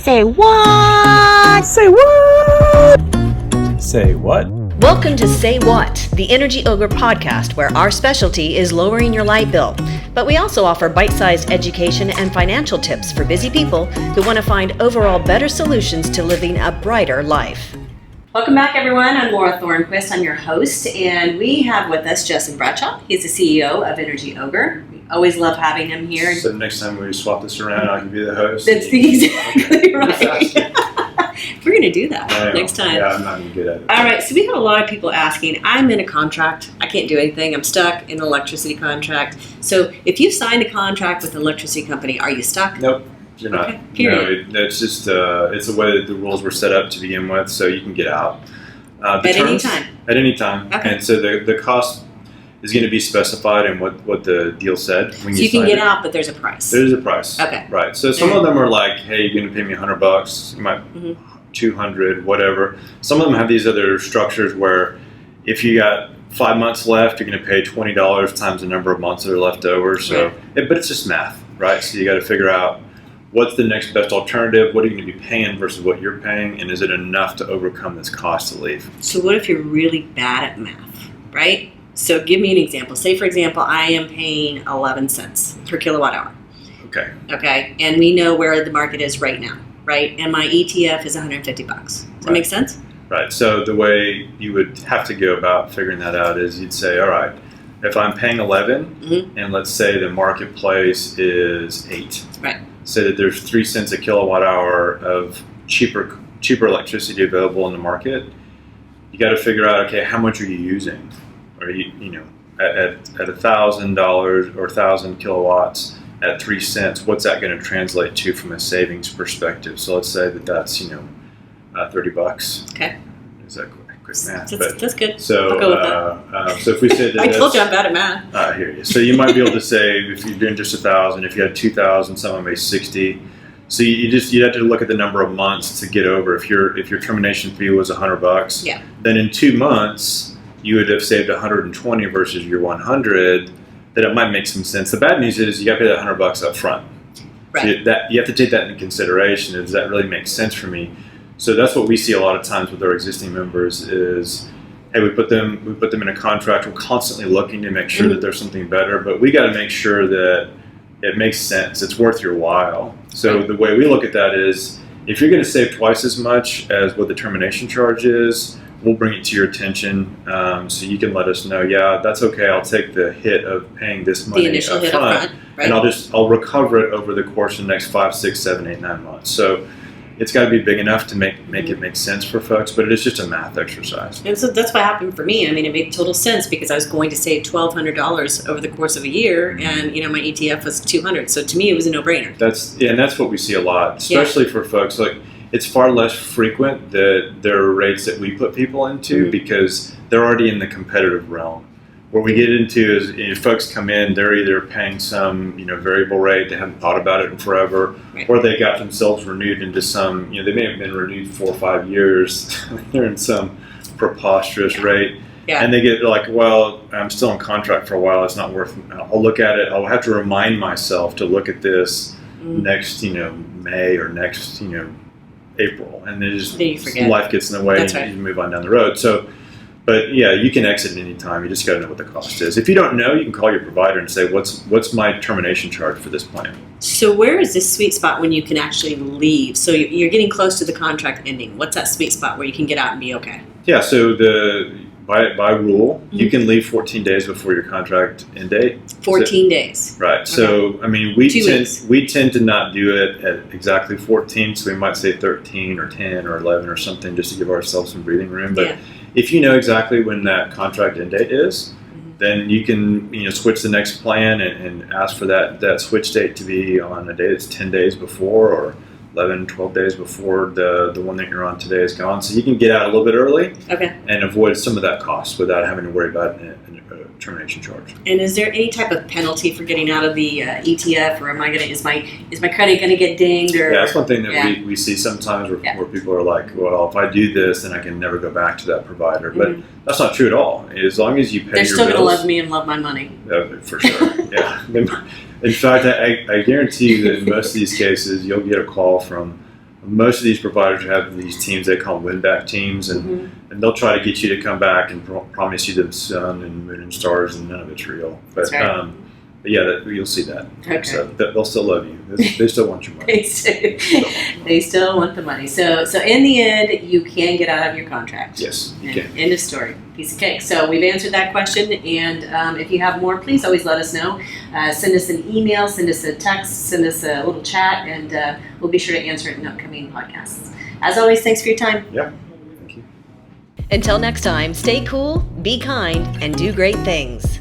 Say what? Say what? Say what? Welcome to Say What, the Energy Ogre podcast, where our specialty is lowering your light bill. But we also offer bite-sized education and financial tips for busy people who want to find overall better solutions to living a brighter life. Welcome back, everyone. I'm Laura Thornquist. I'm your host, and we have with us Justin Bradshaw. He's the CEO of Energy Ogre. We always love having him here. So next time we swap this around, I can be the host. That's exactly right. We're going to do that next time. Yeah, I'm not even good at it. All right, so we have a lot of people asking, I'm in a contract. I can't do anything. I'm stuck in an electricity contract. So if you signed a contract with an electricity company, are you stuck? Nope, you're not. Okay, period. No, it's just, it's the way that the rules were set up to begin with, so you can get out. At any time? At any time. Okay. And so the cost is going to be specified in what the deal said. When you can get out, but there's a price. There's a price. Okay. Right. So some of them are like, hey, you're going to pay me $100. You might... Mm-hmm. 200, whatever. Some of them have these other structures where if you got 5 months left, you're going to pay $20 times the number of months that are left over. So, but it's just math, right? So you got to figure out what's the next best alternative. What are you going to be paying versus what you're paying, and is it enough to overcome this cost to leave? So what if you're really bad at math, right? So give me an example. Say, for example, I am paying 11 cents per kilowatt hour. Okay, and we know where the market is right now. Right, and my ETF is $150. Does that make sense? Right. So the way you would have to go about figuring that out is you'd say, all right, if I'm paying 11, and let's say the marketplace is 8, right? Say that there's 3 cents a kilowatt hour of cheaper electricity available in the market. You got to figure out, okay, how much are you using? Are you at $1,000 or 1,000 kilowatts? At 3 cents, what's that going to translate to from a savings perspective? So let's say that's $30. Okay. Is that quick math? That's good. So I'll go with that. So if we said that I told you I'm bad at math. I hear you. So you might be able to save if you're doing just 1,000. If you had 2,000, someone made 60. So you have to look at the number of months to get over. If your termination fee was $100, then in 2 months you would have saved 120 versus your 100. That it might make some sense. The bad news is you got to pay that $100 up front. Right. So you have to take that into consideration. Does that really make sense for me? So that's what we see a lot of times with our existing members is, hey, we put them in a contract. We're constantly looking to make sure that there's something better, but we got to make sure that it makes sense. It's worth your while. So the way we look at that is, if you're going to save twice as much as what the termination charge is, we'll bring it to your attention, so you can let us know, yeah, that's okay, I'll take the hit of paying this money up front, right? And I'll recover it over the course of the next 5, 6, 7, 8, 9 months. So it's got to be big enough to make it make sense for folks, but it is just a math exercise. And so that's what happened for me. I mean, it made total sense because I was going to save $1,200 over the course of a year, and my ETF was $200. So to me, it was a no-brainer. And that's what we see a lot, especially for folks like. It's far less frequent that there are rates that we put people into because they're already in the competitive realm. Where we get into is folks come in, they're either paying some variable rate, they haven't thought about it in forever, or they got themselves renewed into some, they may have been renewed 4 or 5 years, they're in some preposterous rate. Yeah. And they get like, well, I'm still in contract for a while, it's not worth it. I'll look at it, I'll have to remind myself to look at this next, May or next, April, and then life gets in the way and you move on down the road. So, but yeah, you can exit at any time. You just got to know what the cost is. If you don't know, you can call your provider and say, what's my termination charge for this plan? So where is this sweet spot when you can actually leave? So you're getting close to the contract ending. What's that sweet spot where you can get out and be okay? Yeah, so by rule, you can leave 14 days before your contract end date. 14 days. Right. Okay. So, I mean, we tend to not do it at exactly 14, so we might say 13 or 10 or 11 or something just to give ourselves some breathing room. But if you know exactly when that contract end date is, then you can switch the next plan and ask for that switch date to be on a day that's 10 days before or 11, 12 days before the one that you're on today is gone. So you can get out a little bit early and avoid some of that cost without having to worry about a termination charge. And is there any type of penalty for getting out of the ETF, or is my credit going to get dinged? Or that's one thing that we see sometimes where people are like, well, if I do this, then I can never go back to that provider. But that's not true at all. As long as you pay your bills. They're still going to love me and love my money. For sure, yeah. In fact, I guarantee you that in most of these cases, you'll get a call from Most of these providers have these teams they call win-back teams, and they'll try to get you to come back and promise you the sun and moon and stars, and none of it's real. But, That's right. but yeah, you'll see that. Okay. So they'll still love you. They still want your money. They still want the money. So in the end, you can get out of your contract. Yes, you And can. end of story. Piece of cake. So we've answered that question, and if you have more, please always let us know. Send us an email, send us a text, send us a little chat, and we'll be sure to answer it in upcoming podcasts. As always, thanks for your time. Yeah. Thank you. Until next time, stay cool, be kind, and do great things.